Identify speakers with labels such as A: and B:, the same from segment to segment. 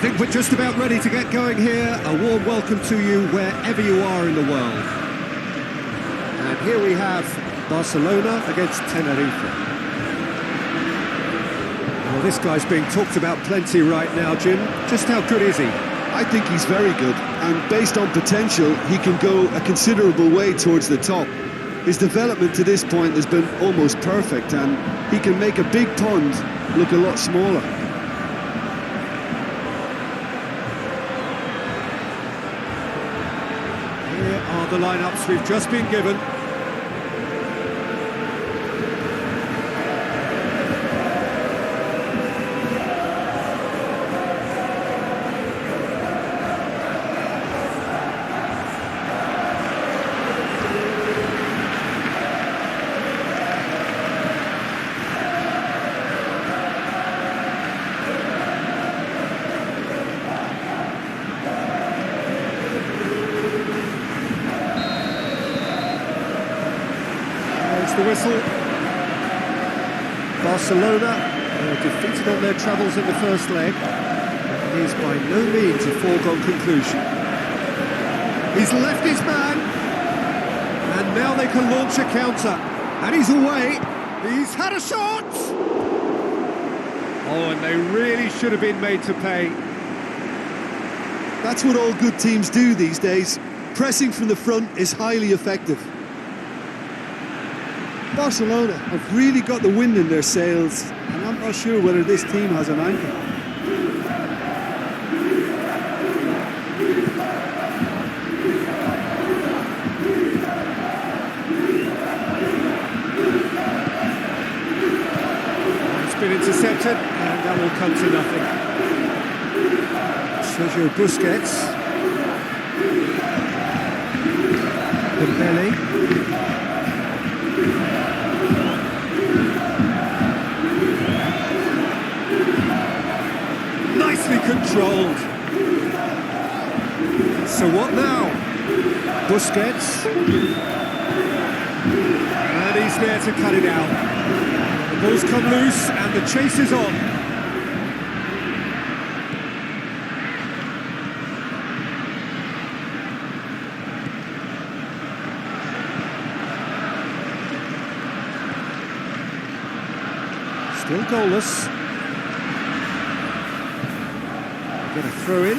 A: think we're just about ready to get going here. A warm welcome to you wherever you are in the world. And here we have Barcelona against Tenerife. Well, this guy's being talked about plenty right now, Jim. Just how good is he?
B: I think he's very good, and based on potential, he can go a considerable way towards the top. His development to this point has been almost perfect, and he can make a big pond look a lot smaller.
A: Here are the lineups we've just been given. The whistle. Barcelona defeated on their travels in the first leg. It is by no means a foregone conclusion. He's left his man, and now they can launch a counter. And he's away. He's had a shot. Oh, and they really should have been made to pay.
B: That's what all good teams do these days. Pressing from the front is highly effective. Barcelona have really got the wind in their sails, and I'm not sure whether this team has an anchor.
A: It's been intercepted, and that will come to nothing. Sergio Busquets. Dembele. Nicely controlled. So what now? Busquets. And he's there to cut it out. The ball's come loose and the chase is on. Still goalless. Get a throw in.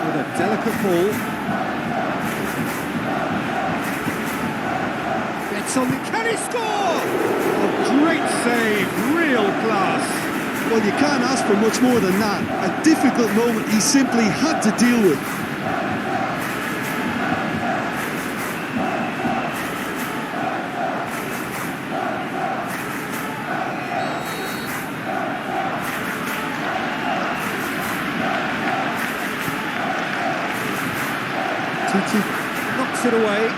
A: With a delicate ball. Gets on the... Can he score? A great save, real class.
B: Well, you can't ask for much more than that. A difficult moment he simply had to deal with.
A: Titi knocks it away.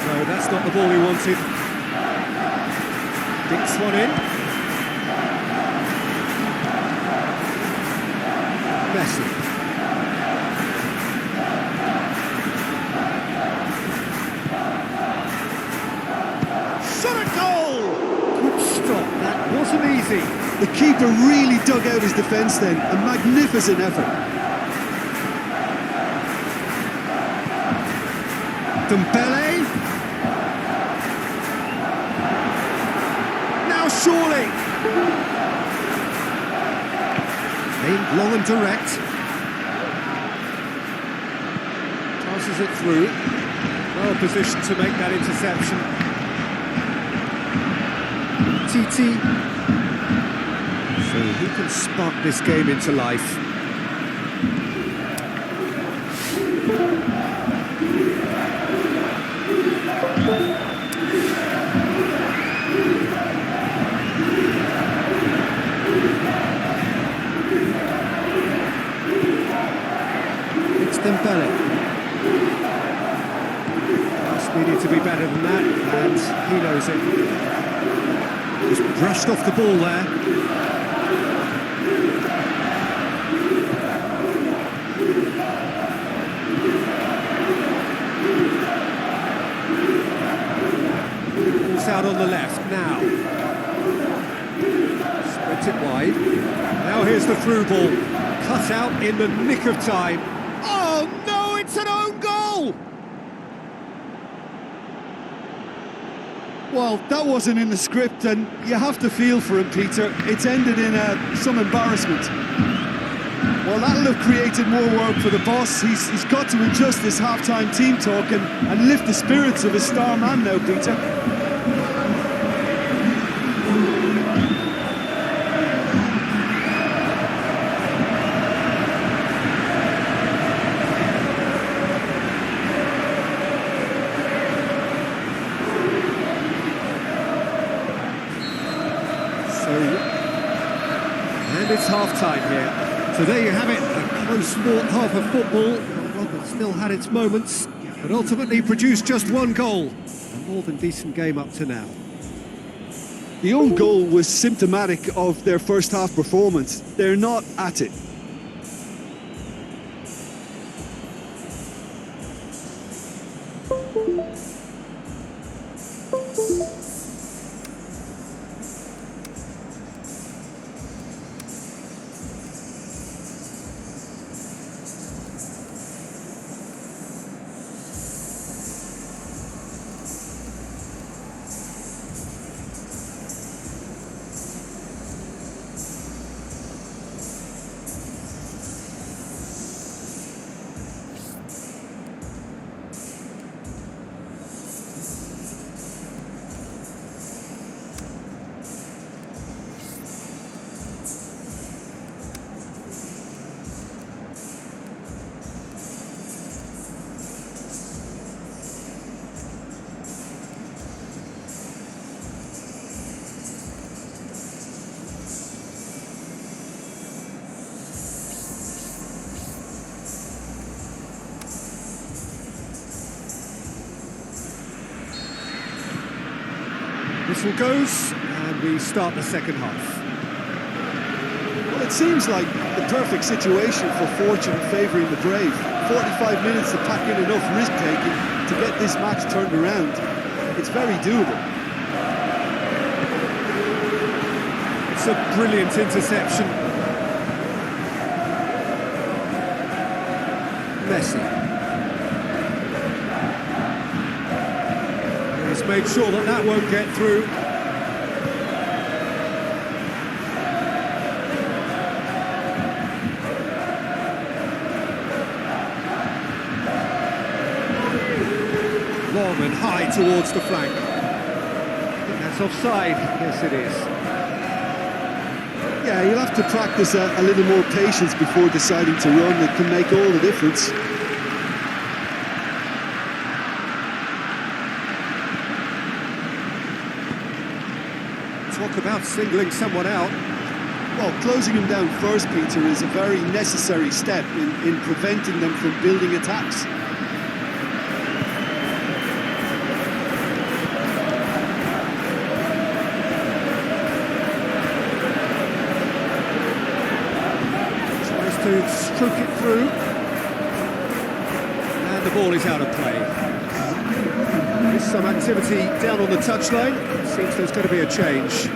A: No, that's not the ball he wanted. Dinks one in. Messi. Shot at goal! Good stop, that wasn't easy.
B: The keeper really dug out his defence then. A magnificent effort.
A: Dembele. Now surely. Aimed long and direct. Passes it through. Well positioned to make that interception. Titi. So who can spark this game into life? It's Dembele. Pass needed to be better than that, and he knows it. Just brushed off the ball there. on the left, now. Spreads it wide. Now here's the through ball. Cut out in the nick of time. Oh no, it's an own goal!
B: Well, that wasn't in the script, and you have to feel for him, Peter. It's ended in some embarrassment. Well, that'll have created more work for the boss. He's got to adjust this half-time team talk and lift the spirits of his star man now, Peter.
A: And it's half-time here. So there you have it, a close-fought half of football. One that still had its moments, but ultimately produced just one goal. A more than decent game up to now.
B: The own goal was symptomatic of their first-half performance. They're not at it.
A: Whistle goes, and we start the second half.
B: Well, it seems like the perfect situation for fortune favouring the brave. 45 minutes to pack in enough risk-taking to get this match turned around. It's very doable.
A: It's a brilliant interception. Messi. He's made sure that that won't get through. Long and high towards the flank. I think that's offside. Yes, it is.
B: Yeah, you'll have to practice a little more patience before deciding to run. It can make all the difference.
A: Talk about singling someone out.
B: Well, closing him down first, Peter, is a very necessary step in preventing them from building attacks.
A: Tries to stroke it through. And the ball is out of play. There's some activity down on the touchline. Seems there's going to be a change.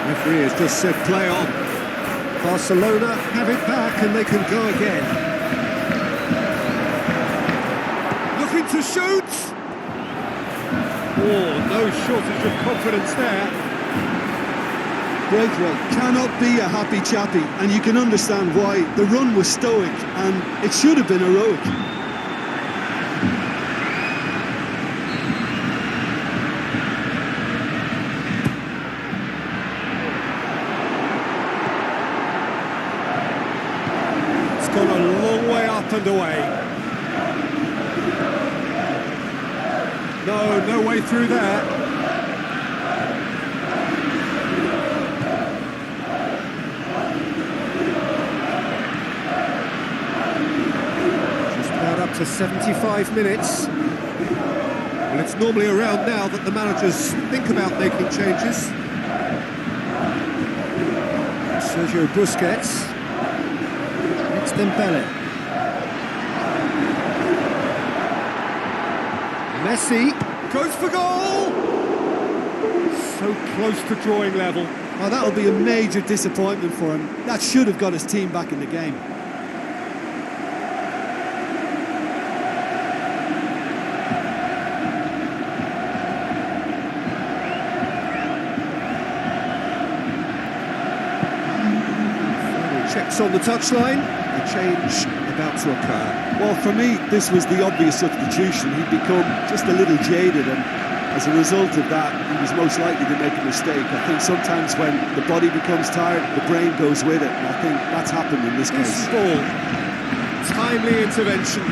A: Referee has just said play on. Barcelona have it back and they can go again. Looking to shoot! Oh, no shortage of confidence there.
B: Braithwaite cannot be a happy chappy, and you can understand why. The run was stoic, and it should have been heroic.
A: It's gone a long way up and away. No way through there. Up to 75 minutes. Well, it's normally around now that the managers think about making changes. Sergio Busquets. It's Dembele. Messi goes for goal! So close to drawing level.
B: Oh, that'll be a major disappointment for him. That should have got his team back in the game.
A: Checks on the touchline, a change about to occur.
B: Well, for me, this was the obvious substitution. He'd become just a little jaded, and as a result of that, he was most likely to make a mistake. I think sometimes when the body becomes tired, the brain goes with it, and I think that's happened in this case.
A: Ball, timely intervention.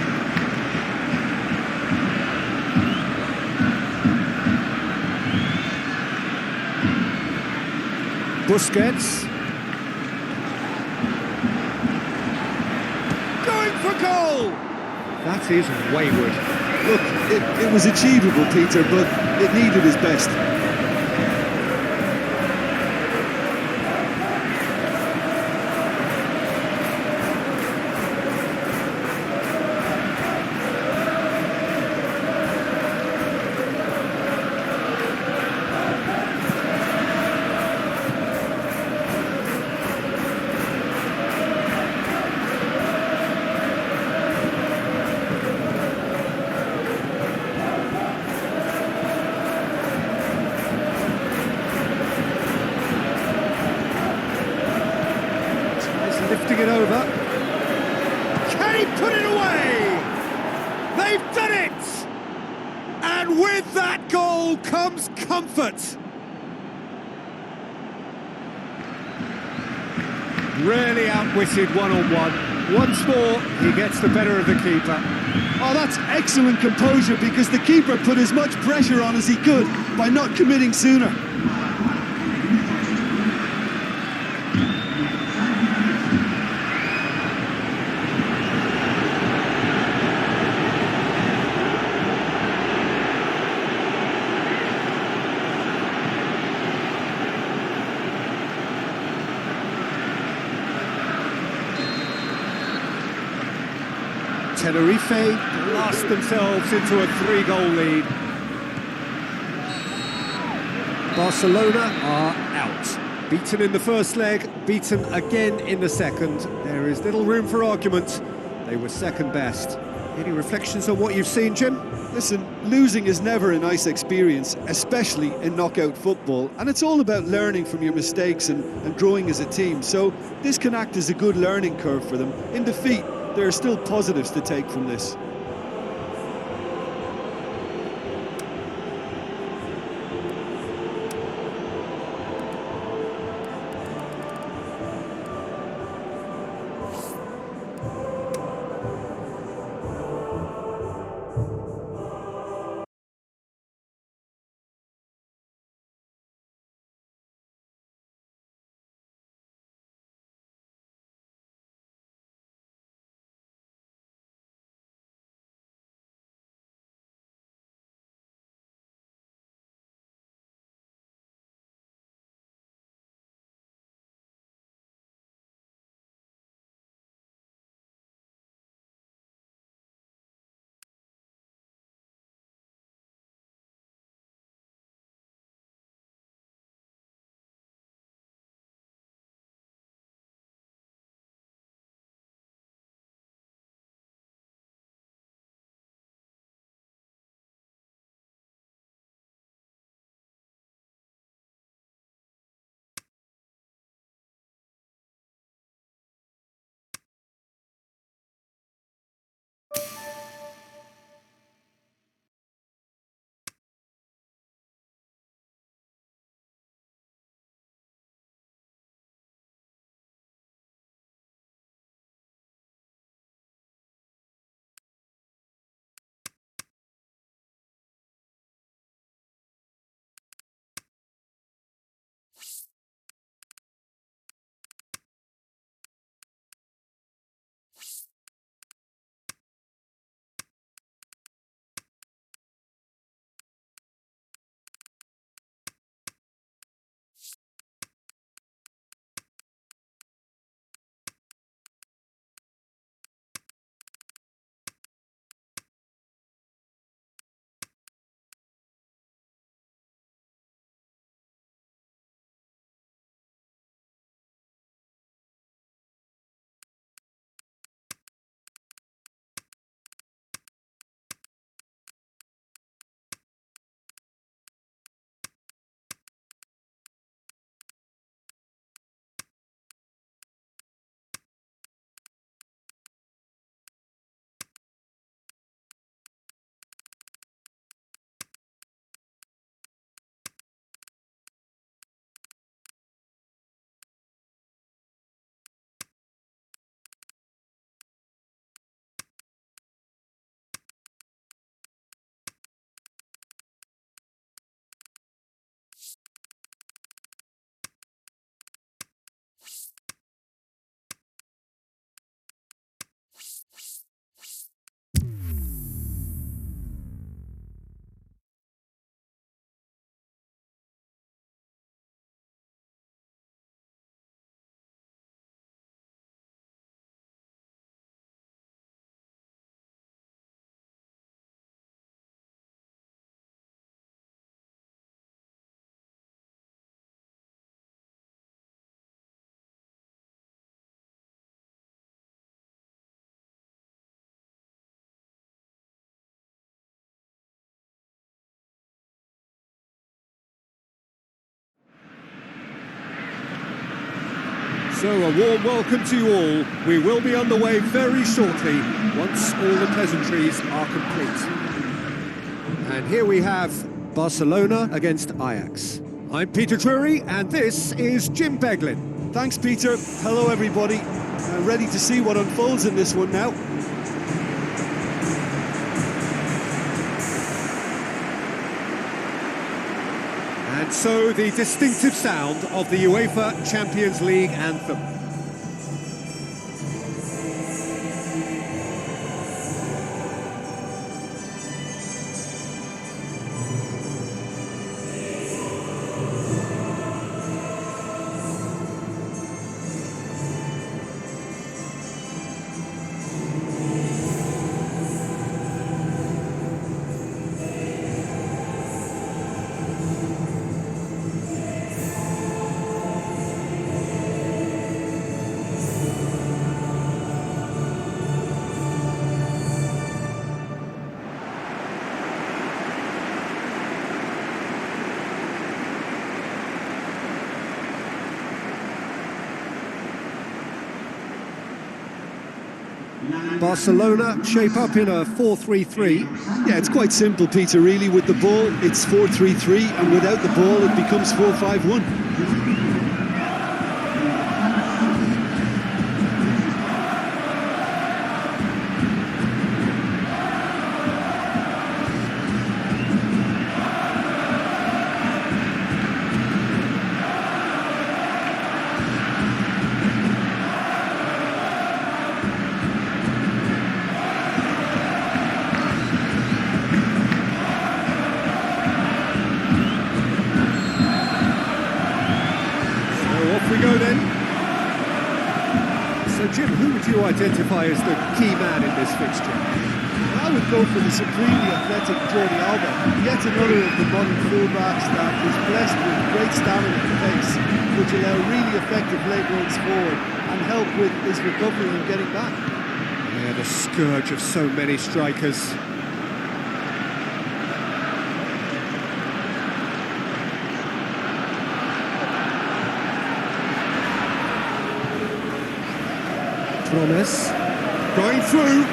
A: Busquets. For goal! That is wayward.
B: Look, it was achievable, Peter, but it needed his best.
A: Lifting it over. Can he put it away? They've done it! And with that goal comes comfort. Really outwitted one-on-one. Once more, he gets the better of the keeper.
B: Oh, that's excellent composure, because the keeper put as much pressure on as he could by not committing sooner.
A: Tenerife blast themselves into a 3-goal lead. Barcelona are out. Beaten in the first leg, beaten again in the second. There is little room for argument. They were second best. Any reflections on what you've seen, Jim?
B: Listen, losing is never a nice experience, especially in knockout football, and it's all about learning from your mistakes and growing as a team, so this can act as a good learning curve for them. In defeat, there are still positives to take from this.
A: So a warm welcome to you all. We will be on the way very shortly, once all the pleasantries are complete. And here we have Barcelona against Ajax. I'm Peter Drury, and this is Jim Beglin.
B: Thanks, Peter. Hello, everybody. Ready to see what unfolds in this one now.
A: And so the distinctive sound of the UEFA Champions League anthem. Barcelona shape up in a 4-3-3.
B: Yeah, it's quite simple, Peter, really. With the ball, it's 4-3-3, and without the ball, it becomes 4-5-1.
A: We go then. So Jim, who would you identify as the key man in this fixture?
C: I would go for the supremely athletic Jordi Alba, yet another of the modern fullbacks that is blessed with great stamina and pace, which allow really effective late runs forward and help with his recovery and getting back.
A: Yeah, the scourge of so many strikers. Promise. Going through.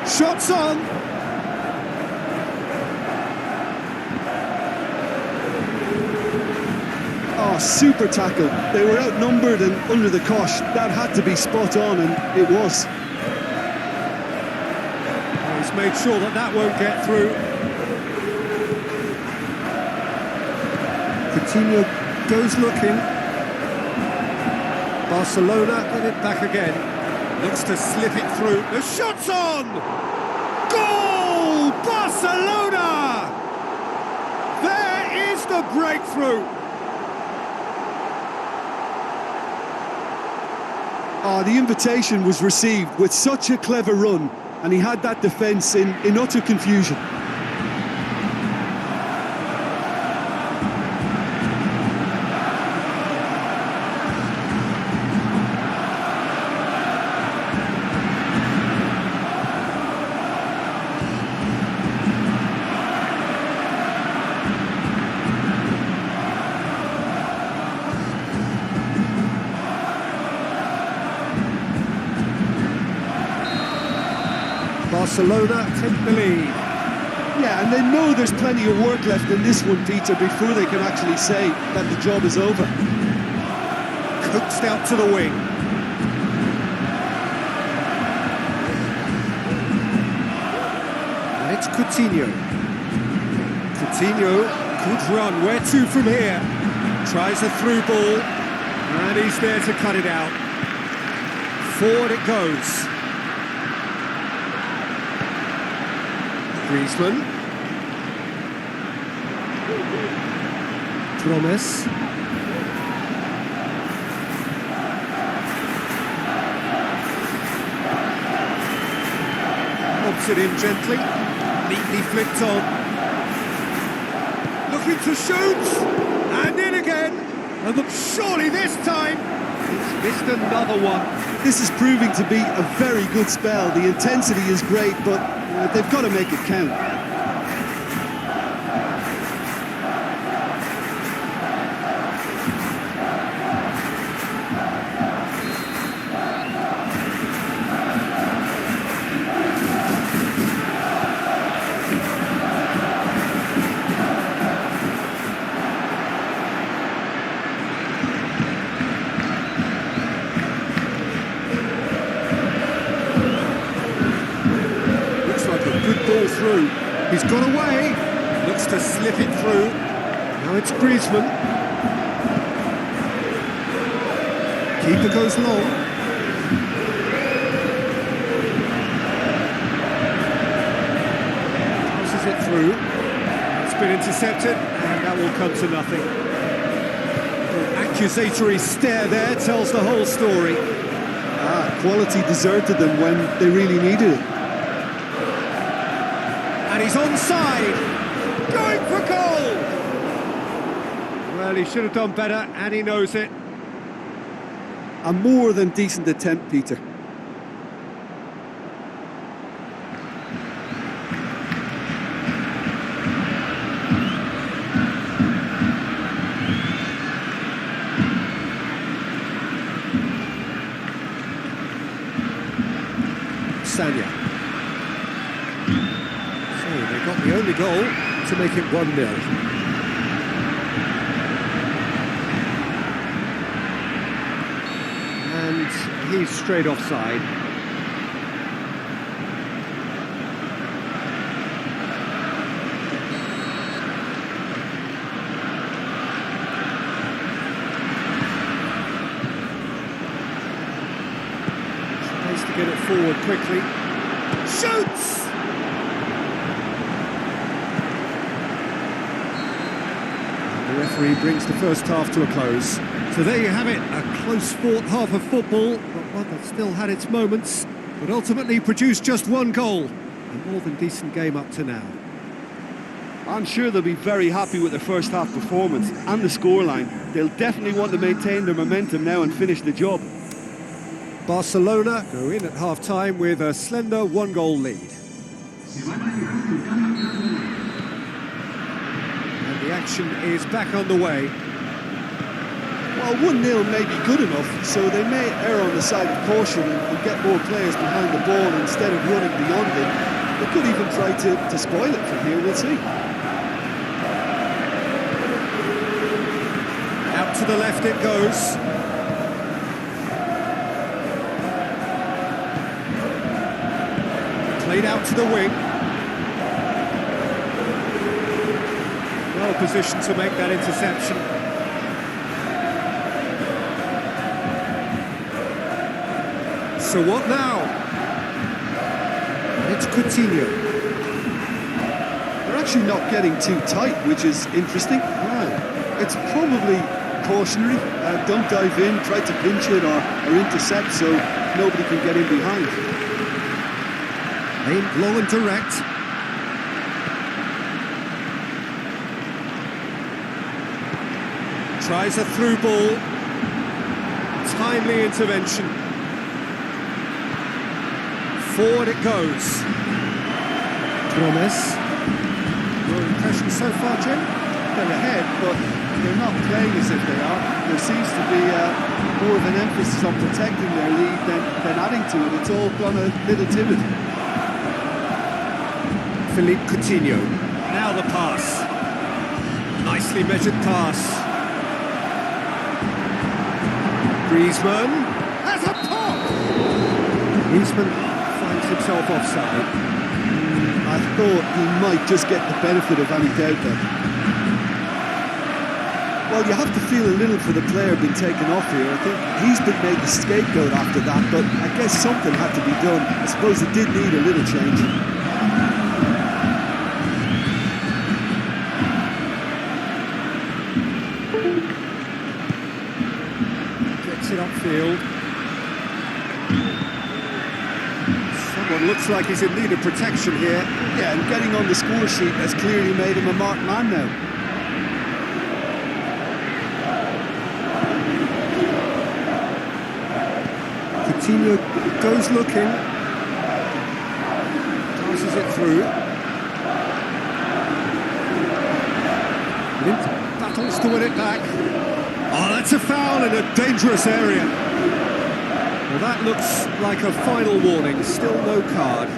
A: Shots on.
B: Oh, super tackle. They were outnumbered and under the cosh. That had to be spot on, and it was.
A: Oh, he's made sure that that won't get through. Coutinho goes looking. Barcelona get it back again. Looks to slip it through. The shot's on! Goal! Barcelona! There is the breakthrough!
B: Oh, the invitation was received with such a clever run, and he had that defence in utter confusion.
A: Barcelona take the lead.
B: Yeah, and they know there's plenty of work left in this one, Peter, before they can actually say that the job is over.
A: Coaxed out to the wing. And it's Coutinho. Coutinho, good run. Where to from here? Tries a through ball, and he's there to cut it out. Forward it goes. Griezmann. Promise. Lobs it in gently. Neatly flicked on. Looking to shoot. And in again. And look, surely this time he's missed another one.
B: This is proving to be a very good spell. The intensity is great, but they've got to make it count.
A: He's got away. Looks to slip it through. Now it's Griezmann. Keeper goes long. Passes it through. It's been intercepted, and that will come to nothing. The accusatory stare there tells the whole story.
B: Quality deserted them when they really needed it.
A: And he's onside. Going for goal! Well, he should have done better, and he knows it.
B: A more than decent attempt, Peter.
A: Sanya. So they got the only goal to make it 1-0. And he's straight offside. Tries to get it forward quickly. Shoots! The referee brings the first half to a close. So there you have it, a close-fought half of football, but one that still had its moments, but ultimately produced just one goal. A more than decent game up to now.
B: I'm sure they'll be very happy with their first half performance and the scoreline. They'll definitely want to maintain their momentum now and finish the job.
A: Barcelona go in at half-time with a slender one-goal lead. And the action is back on the way.
B: Well, 1-0 may be good enough, so they may err on the side of caution and get more players behind the ball instead of running beyond it. They could even try to spoil it from here, we'll see.
A: Out to the left it goes. Played out to the wing. Well positioned to make that interception. So what now? And it's Coutinho.
B: They're actually not getting too tight, which is interesting. It's probably cautionary. Don't dive in, try to pinch it or intercept so nobody can get in behind.
A: Aimed low and direct. Tries a through ball. Timely intervention. Forward it goes. Promise. Your impression so far, Jim?
C: They're ahead, but they're not playing as if they are. There seems to be more of an emphasis on protecting their lead than adding to it. It's all gone a little timid.
A: Philippe Coutinho. Now the pass. Nicely measured pass. Griezmann has a pop! Griezmann finds himself offside.
B: I thought he might just get the benefit of any doubt there. Well, you have to feel a little for the player being taken off here. I think he's been made the scapegoat after that, but I guess something had to be done. I suppose it did need a little change.
A: Gets it upfield. Someone looks like he's in need of protection here.
B: Yeah, and getting on the score sheet has clearly made him a marked man now.
A: Coutinho goes looking. Passes it through. Lint battles to win it back. Oh, that's a foul in a dangerous area. Well, that looks like a final warning. Still no card.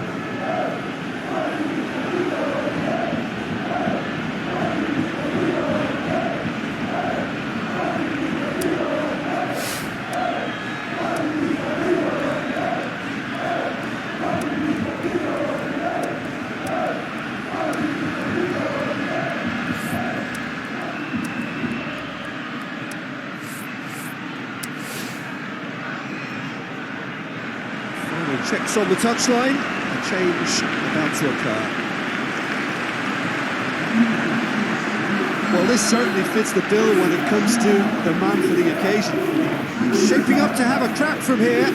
A: Checks on the touchline, a change about to occur.
B: Well, this certainly fits the bill when it comes to the man for the occasion.
A: Shaping up to have a crack from here.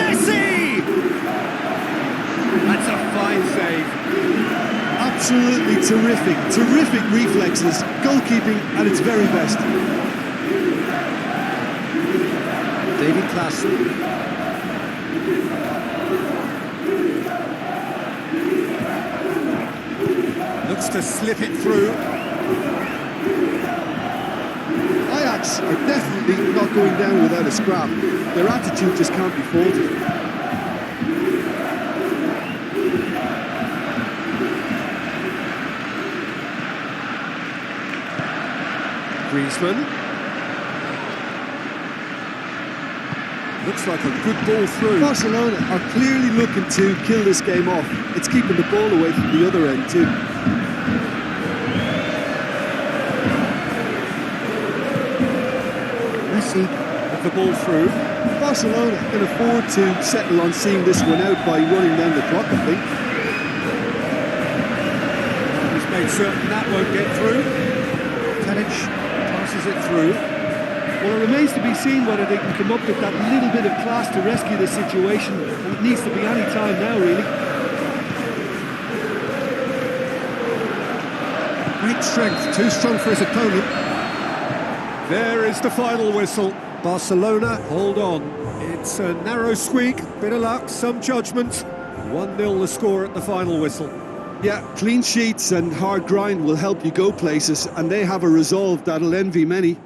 A: Messi! That's a fine save.
B: Absolutely terrific reflexes, goalkeeping at its very best.
A: David Klaassen. Looks to slip it through.
B: Ajax are definitely not going down without a scrap. Their attitude just can't be faulted.
A: Griezmann. Looks like a good ball through.
B: Barcelona are clearly looking to kill this game off. It's keeping the ball away from the other end too.
A: Messi with the ball through.
B: Barcelona can afford to settle on seeing this one out by running down the clock, I think.
A: He's made certain that won't get through. Tadic passes it through.
C: Well, it remains to be seen whether they can come up with that little bit of class to rescue the situation, and it needs to be any time now, really.
A: Great strength, too strong for his opponent. There is the final whistle. Barcelona, hold on. It's a narrow squeak, bit of luck, some judgment. 1-0 the score at the final whistle.
B: Yeah, clean sheets and hard grind will help you go places, and they have a resolve that'll envy many.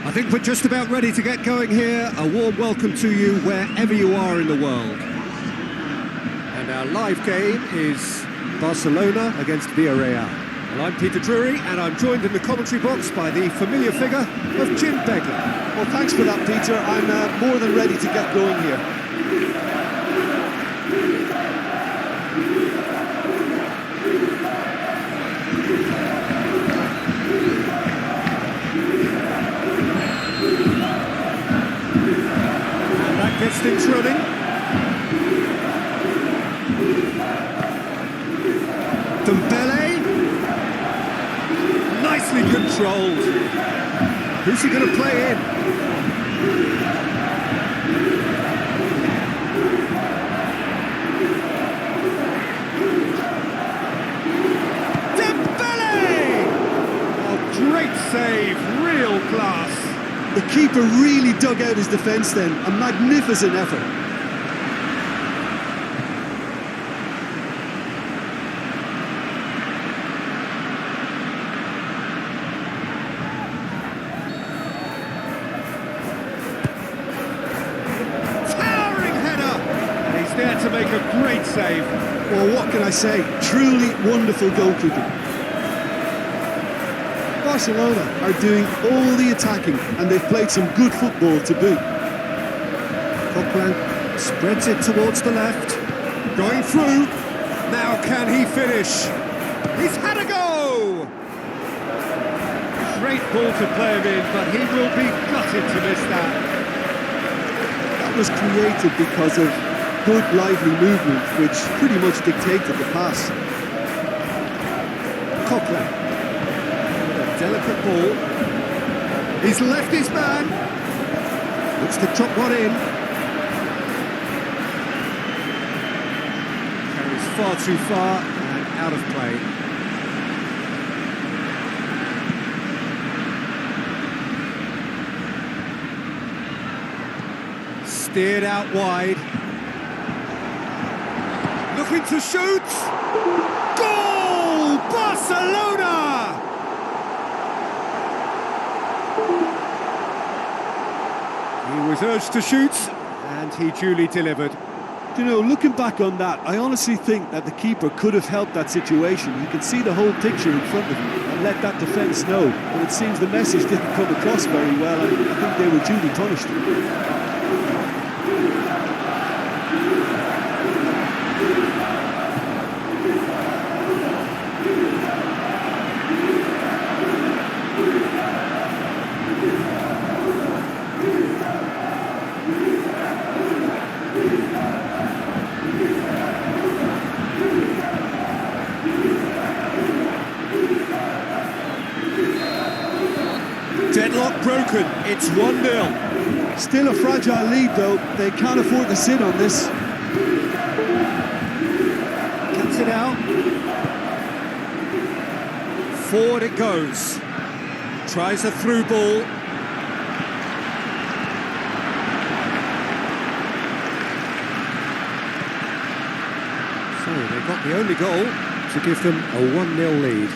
A: I think we're just about ready to get going here. A warm welcome to you wherever you are in the world. And our live game is Barcelona against Villarreal. Well, I'm Peter Drury, and I'm joined in the commentary box by the familiar figure of Jim Begley.
B: Well, thanks for that, Peter. I'm more than ready to get going here.
A: And that gets things running. Dembele. Nicely controlled. Who's he going to play in? Dembele! Oh, great save, real class.
B: The keeper really dug out his defence then. A magnificent effort.
A: There to make a great save.
B: Well, what can I say? Truly wonderful goalkeeping. Barcelona are doing all the attacking, and they've played some good football to boot.
A: Coquelin spreads it towards the left. Going through. Now can he finish? He's had a go! Great ball to play him in, but he will be gutted to miss that.
B: That was created because of good lively movement, which pretty much dictated the pass.
A: Coquelin with a delicate ball. He's left his man. Looks to chop one in. Carries far too far and out of play. Steered out wide. Looking to shoot! Goal! Barcelona! He was urged to shoot, and he duly delivered.
B: You know, looking back on that, I honestly think that the keeper could have helped that situation. He could see the whole picture in front of him and let that defence know. But it seems the message didn't come across very well, and I think they were duly punished.
A: Deadlock broken, it's 1-0.
B: Still a fragile lead though, they can't afford to sit on this.
A: Cuts it out. Forward it goes. Tries a through ball. So they got the only goal to give them a 1-0 lead.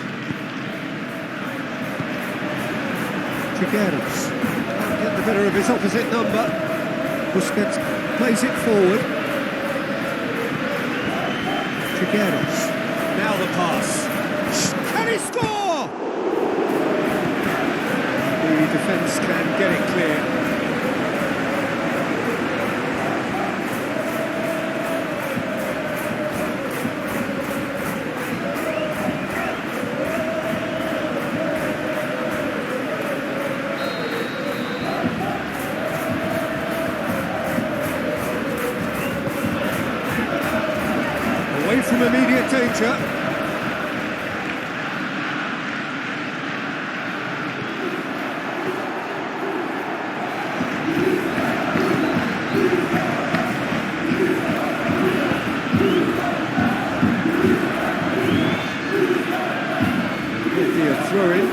A: Figueres can't get the better of his opposite number. Busquets plays it forward. Figueres. Now the pass. Can he score? The defence can get it clear. Away from immediate danger. Will be a throw-in.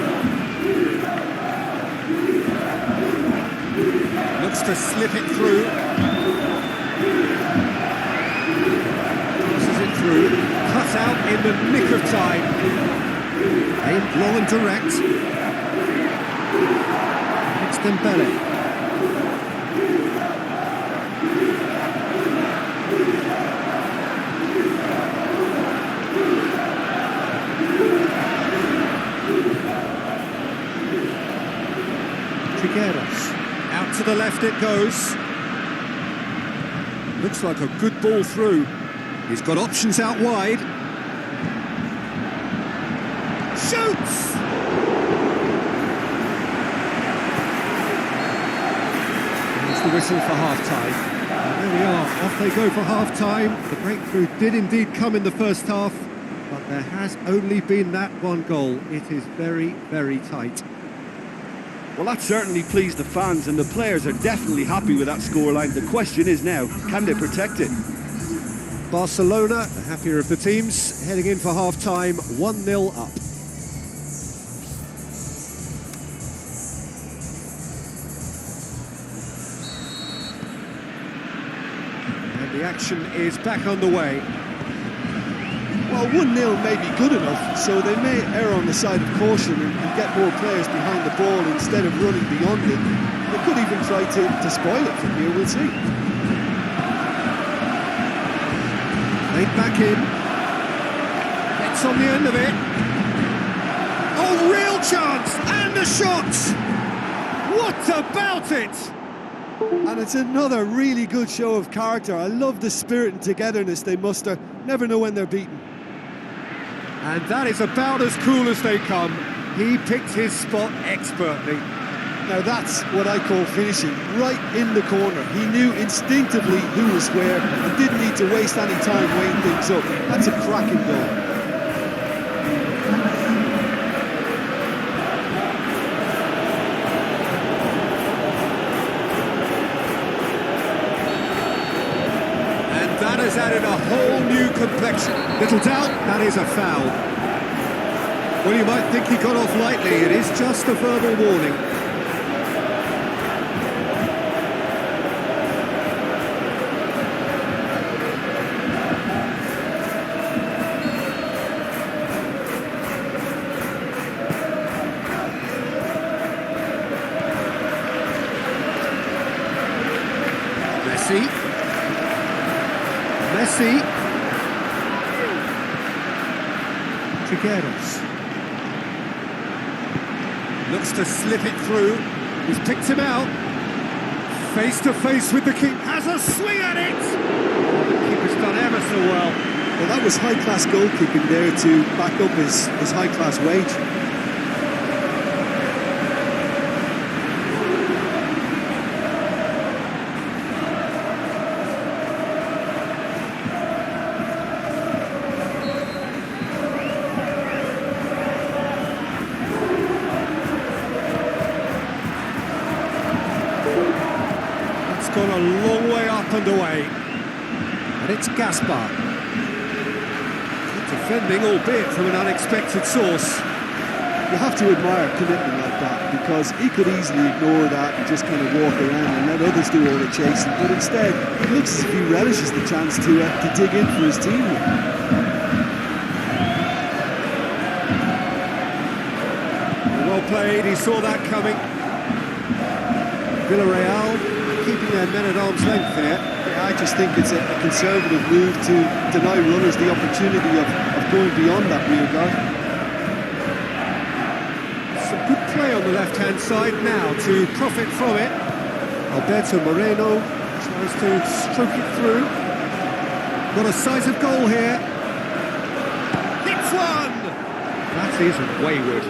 A: Looks to slip it through. Through, cut out in the nick of time. Aimed low and direct. It's Dembele. Out to the left it goes. Looks like a good ball through. He's got options out wide. Shoots! There's the whistle for half-time. And there we are, off they go for half-time. The breakthrough did indeed come in the first half, but there has only been that one goal. It is very, very tight.
B: Well, that certainly pleased the fans, and the players are definitely happy with that scoreline. The question is now, can they protect it?
A: Barcelona, the happier of the teams, heading in for half-time, 1-0 up. And the action is back on the way.
B: Well, 1-0 may be good enough, so they may err on the side of caution and get more players behind the ball instead of running beyond it. They could even try to spoil it from here, we'll see.
A: Laid back in. Gets on the end of it. Oh, real chance! And a shot! What about it?
B: And it's another really good show of character. I love the spirit and togetherness they muster. Never know when they're beaten.
A: And that is about as cool as they come. He picked his spot expertly.
B: Now that's what I call finishing, right in the corner. He knew instinctively who was where and didn't need to waste any time weighing things up. That's a cracking goal.
A: That has added a whole new complexion. Little doubt, that is a foul. Well, you might think he got off lightly. It is just a verbal warning. Messi. Trigueros. Looks to slip it through. He's picked him out. Face to face with the keeper. Has a swing at it! Oh, the keeper's done ever so well.
B: Well, that was high-class goalkeeping there to back up his high-class wage.
A: Gone a long way up and away, and it's Gaspar. Good defending, albeit from an unexpected source.
B: You have to admire commitment like that, because he could easily ignore that and just kind of walk around and let others do all the chasing, but instead it looks as if he relishes the chance to dig in for his team.
A: Well played, he saw that coming. Villarreal keeping their men at arm's length there.
B: Yeah, I just think it's a conservative move to deny runners the opportunity of going beyond that rear guard.
A: Some good play on the left-hand side now to profit from it. Alberto Moreno tries to stroke it through. Got a sight of goal here. Hits one! That is wayward.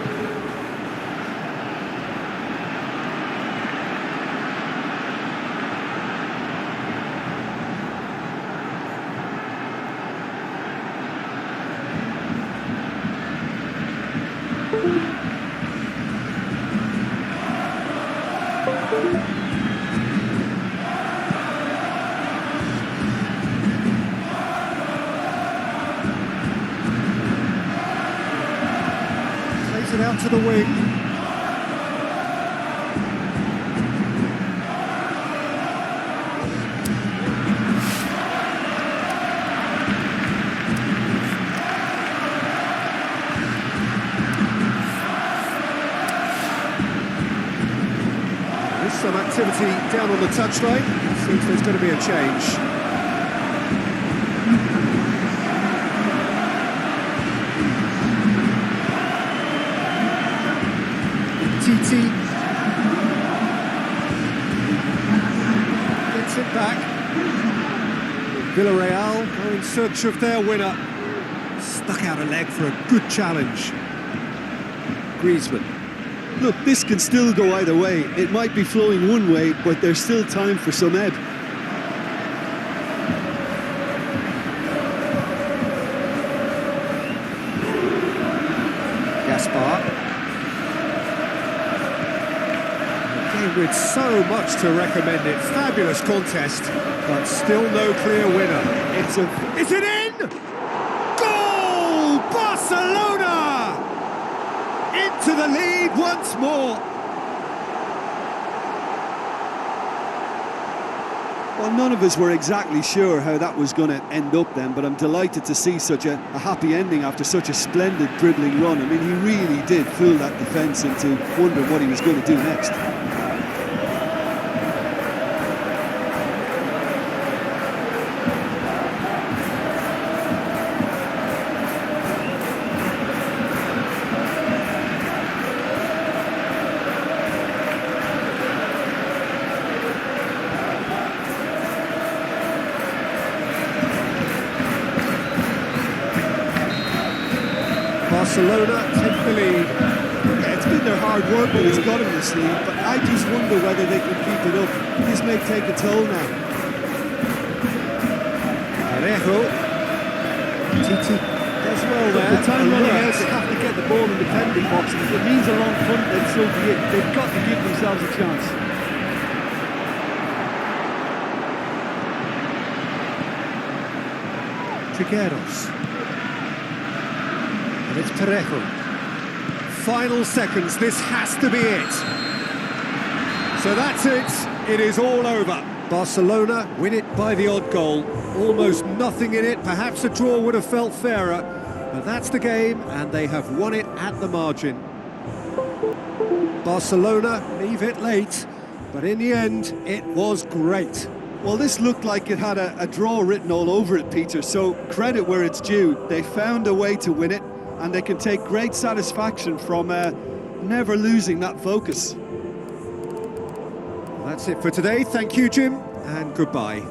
A: Plays it out to the wing. There's some activity down on the touchline. Seems there's going to be a change. Titi gets it back. Villarreal are in search of their winner. Stuck out a leg for a good challenge. Griezmann.
B: Look, this can still go either way. It might be flowing one way, but there's still time for some ebb.
A: Gaspar. With so much to recommend it, fabulous contest, but still no clear winner. Is it in? Goal! Barcelona! Into the lead once more.
B: Well, none of us were exactly sure how that was going to end up then, but I'm delighted to see such a happy ending after such a splendid dribbling run. I mean, he really did fool that defence into wondering what he was going to do next.
A: Barcelona take the lead.
C: Yeah, it's been their hard work that has got them this lead, but I just wonder whether they can keep it up. This may take a toll now.
A: Parejo. Titi does well there.
C: The time running out,
A: Alert.
C: they have to get the ball in the penalty box, and if it means a long punt, then so be it. They've got to give themselves a chance.
A: Trigueros. And it's Parejo. Final seconds, this has to be it. So that's it, it is all over. Barcelona win it by the odd goal. Almost nothing in it, perhaps a draw would have felt fairer. But that's the game, and they have won it at the margin. Barcelona leave it late, but in the end, it was great.
B: Well, this looked like it had a draw written all over it, Peter, so credit where it's due. They found a way to win it, and they can take great satisfaction from never losing that focus.
A: That's it for today. Thank you, Jim, and goodbye.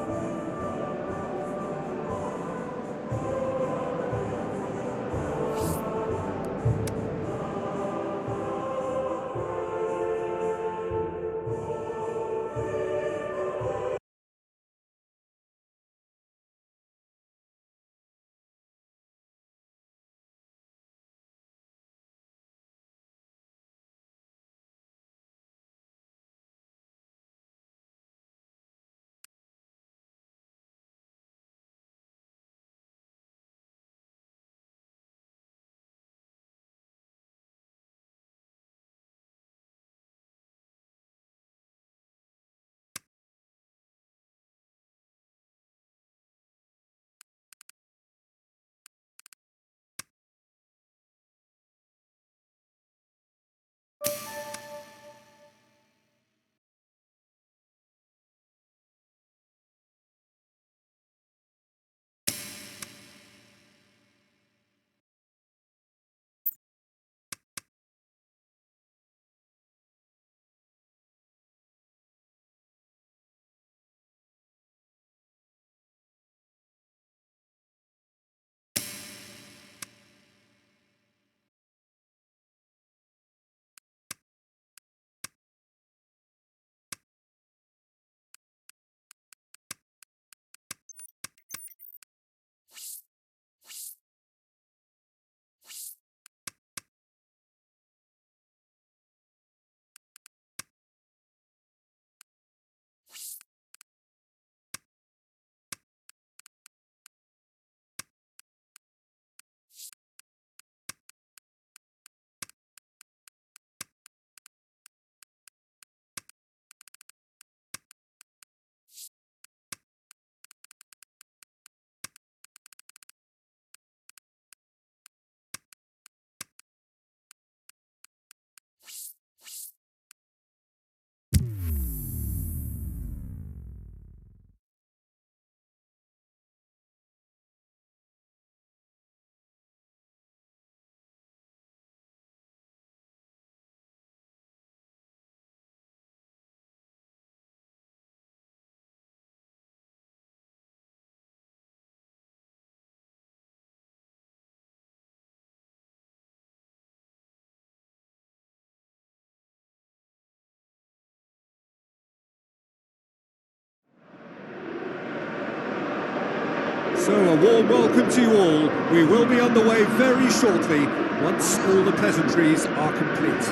A: So a warm welcome to you all. We will be on the way very shortly once all the pleasantries are complete.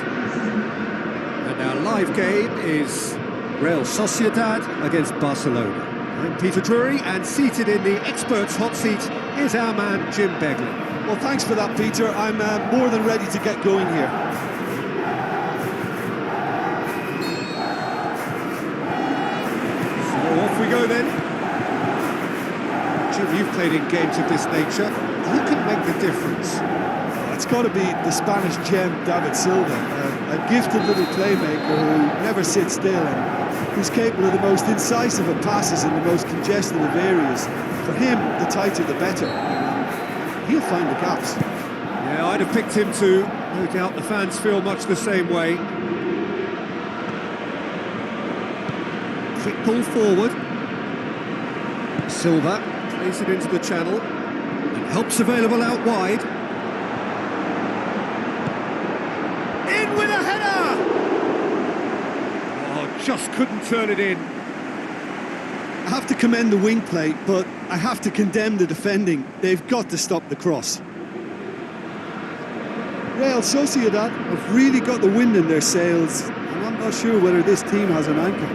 A: And our live game is Real Sociedad against Barcelona. I'm Peter Drury, and seated in the experts' hot seat is our man Jim Begley.
B: Well, thanks for that, Peter. I'm more than ready to get going here.
A: So off we go then. Jim, you've played in games of this nature. Who can make the difference?
B: It's got to be the Spanish gem, David Silva, a gifted little playmaker who never sits still and who's capable of the most incisive of passes in the most congested of areas. For him, the tighter the better. He'll find the gaps.
A: Yeah, I'd have picked him too. No doubt the fans feel much the same way. Quick ball forward. Silva plays it into the channel. And help's available out wide. In with a header! Oh, just couldn't turn it in.
B: I have to commend the wing play, but I have to condemn the defending. They've got to stop the cross. Real Sociedad have really got the wind in their sails, and I'm not sure whether this team has an anchor.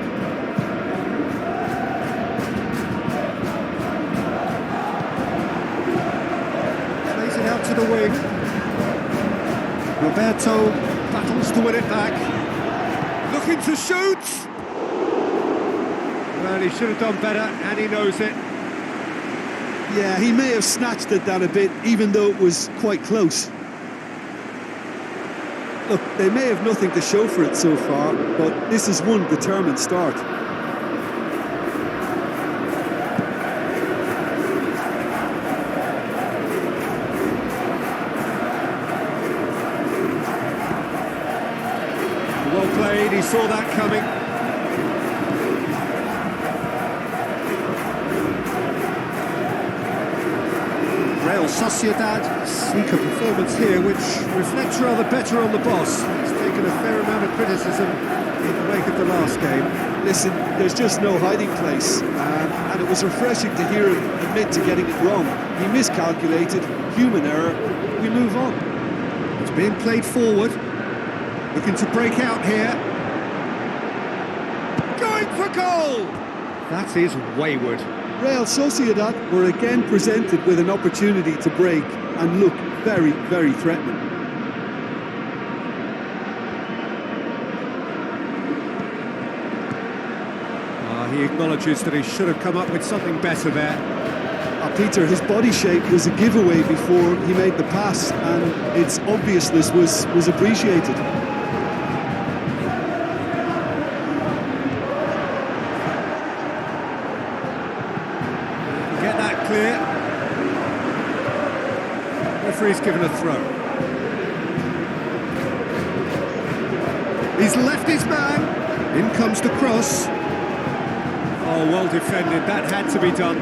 A: Plays it out to the wing. Roberto battles to win it back. Looking to shoot! Well, he should have done better, and he knows it.
B: Yeah, he may have snatched at that a bit, even though it was quite close. Look, they may have nothing to show for it so far, but this is one determined start.
A: Well played, he saw that coming. Real Sociedad seek a performance here which reflects rather better on the boss. He's taken a fair amount of criticism in the wake of the last game.
B: Listen, there's just no hiding place, and it was refreshing to hear him admit to getting it wrong. He miscalculated, human error, we move on.
A: It's being played forward, looking to break out here. Going for goal! That is wayward.
B: Real Sociedad were again presented with an opportunity to break and look very, very threatening.
A: He acknowledges that he should have come up with something better there.
B: Peter, his body shape was a giveaway before he made the pass, and its obviousness was appreciated.
A: Get that clear. Referee's given a throw. He's left his man. In comes the cross. Oh, well defended. That had to be done.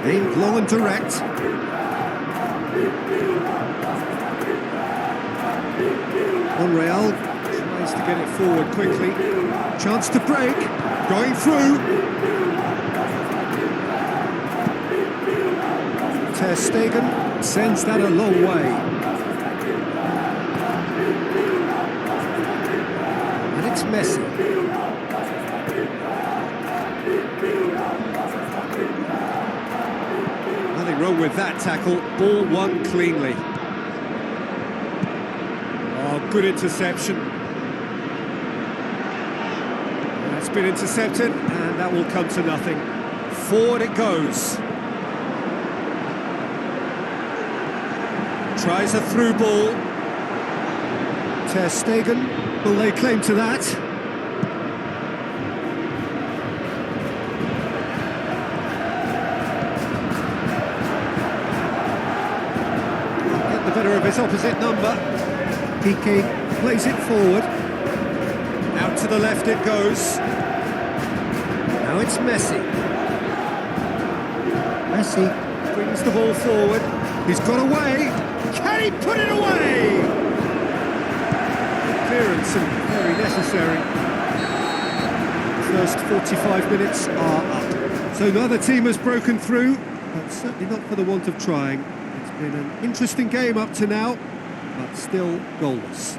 A: Aimed long and direct. Monreal tries to get it forward quickly. Chance to break. Going through. Ter Stegen sends that a long way. And it's Messi. Nothing wrong with that tackle. Ball won cleanly. Oh, good interception. That's been intercepted, and that will come to nothing. Forward it goes. Tries a through ball. Ter Stegen. Will they claim to that? Get the better of his opposite number. Piqué plays it forward. Out to the left it goes. Now it's Messi. Messi brings the ball forward. He's got away. Can he put it away? Clearance and very necessary. The first 45 minutes are up. So neither team has broken through, but certainly not for the want of trying. It's been an interesting game up to now, but still goalless.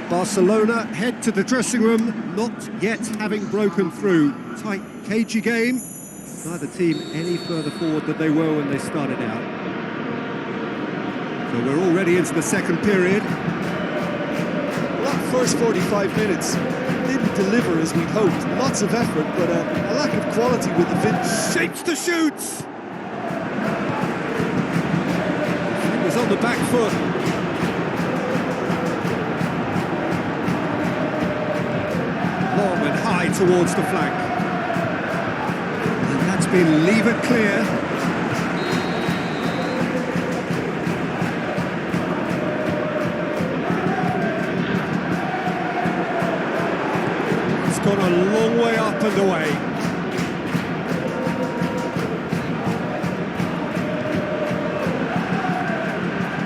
A: Barcelona head to the dressing room, not yet having broken through. Tight, cagey game. Neither team any further forward than they were when they started out. So we're already into the second period.
B: Well, that first 45 minutes didn't deliver as we'd hoped. Lots of effort, but a lack of quality with the finish.
A: Shapes the shoots! It was on the back foot. Long and high towards the flank. And that's been levered clear. It's gone a long way up and away.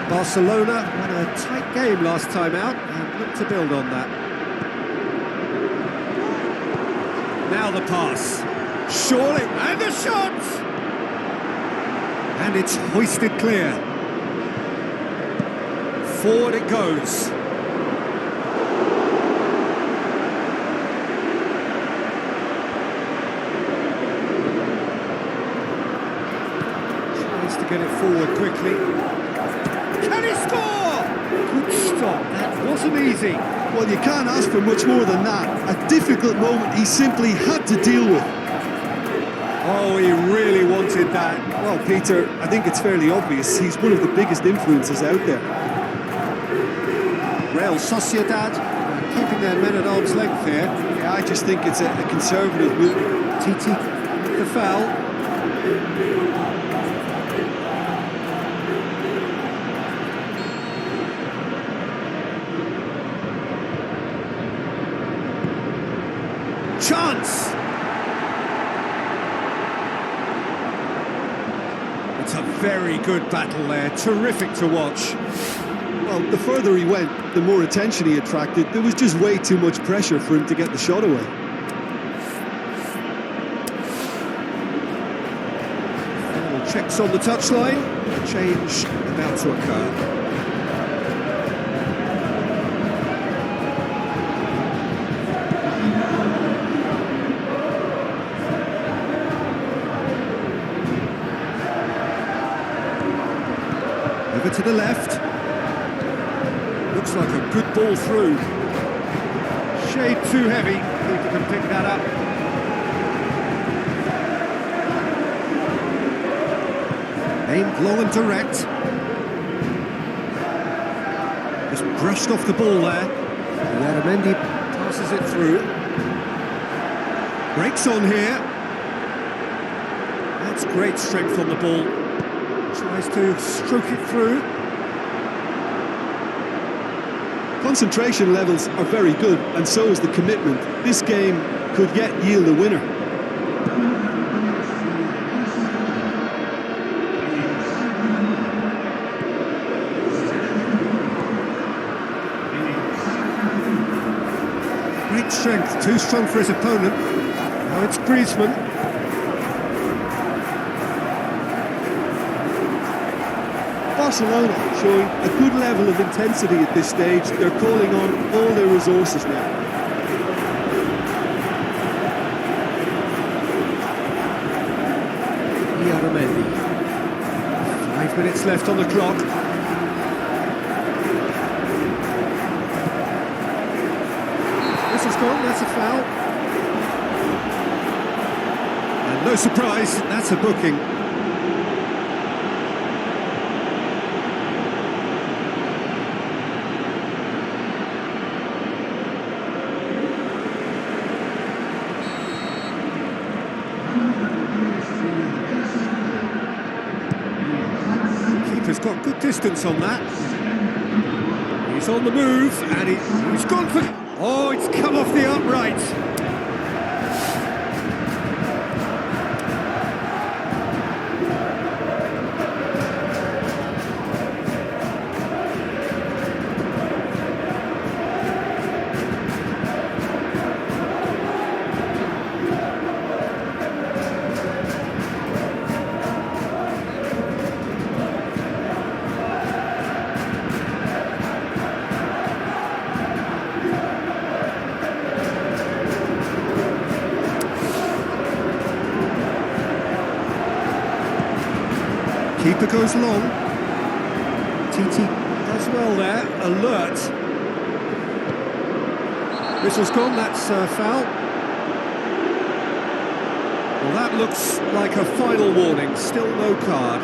A: Barcelona had a tight game last time out and looked to build on that. Now the pass. Surely, and the shot! And it's hoisted clear. Forward it goes. Tries to get it forward quickly. Can he score? Good stop. That wasn't easy.
B: Well, you can't ask for much more than that. A difficult moment he simply had to deal with.
A: Oh, he really wanted that.
B: Well, Peter, I think it's fairly obvious he's one of the biggest influences out there.
A: Real Sociedad keeping their men at arm's length here.
B: Yeah, I just think it's a conservative move.
A: Titi, the foul. Chance! It's a very good battle there, terrific to watch.
B: Well, the further he went, the more attention he attracted. There was just way too much pressure for him to get the shot away.
A: Final checks on the touchline, a change about to occur. Over to the left. Looks like a good ball through. Shade too heavy. Keeper can pick that up. Aimed long and direct. Just brushed off the ball there. Yaramendi passes it through. Breaks on here. That's great strength on the ball. Tries to stroke it through.
B: Concentration levels are very good, and so is the commitment. This game could yet yield a winner.
A: Great strength, too strong for his opponent. Now it's Griezmann.
B: Barcelona showing a good level of intensity at this stage. They're calling on all their resources now.
A: Yaramendi. 5 minutes left on the clock. This is gone, that's a foul. And no surprise, that's a booking. keeper's got good distance on that. He's on the move, and he's gone for... Oh, it's come off the upright. Keeper goes long. TT does well there, alert. Whistle's gone, that's foul. Well, that looks like a final warning, still no card.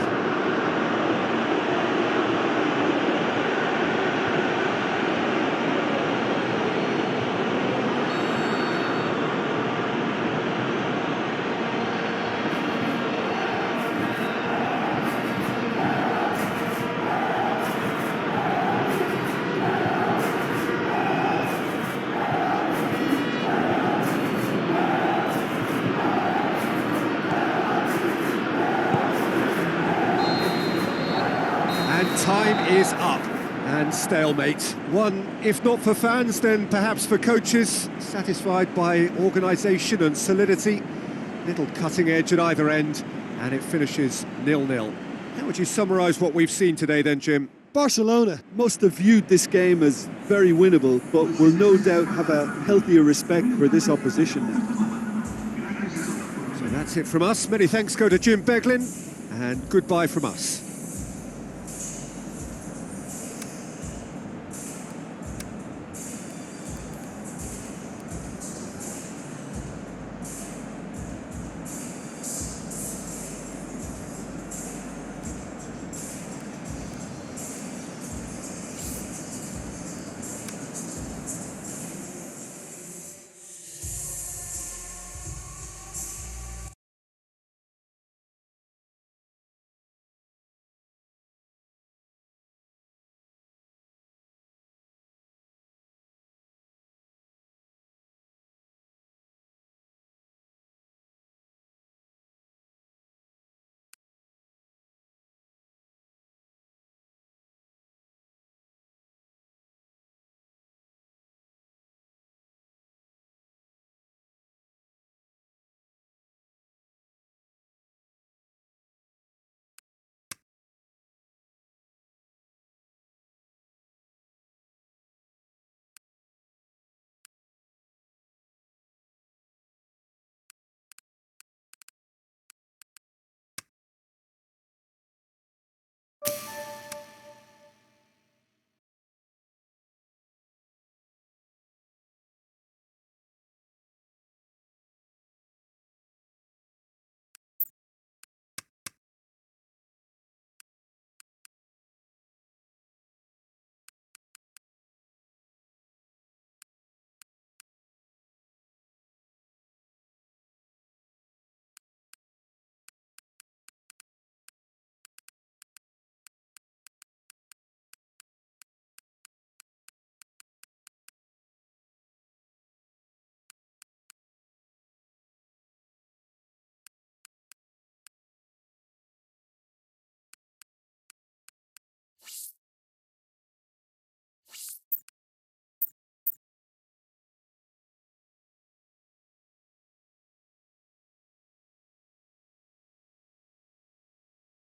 A: Time is up, and stalemate. One, if not for fans, then perhaps for coaches, satisfied by organisation and solidity. Little cutting edge at either end, and it finishes 0-0. How would you summarise what we've seen today then, Jim?
B: Barcelona must have viewed this game as very winnable, but will no doubt have a healthier respect for this opposition now.
A: So that's it from us. Many thanks go to Jim Beglin, and goodbye from us.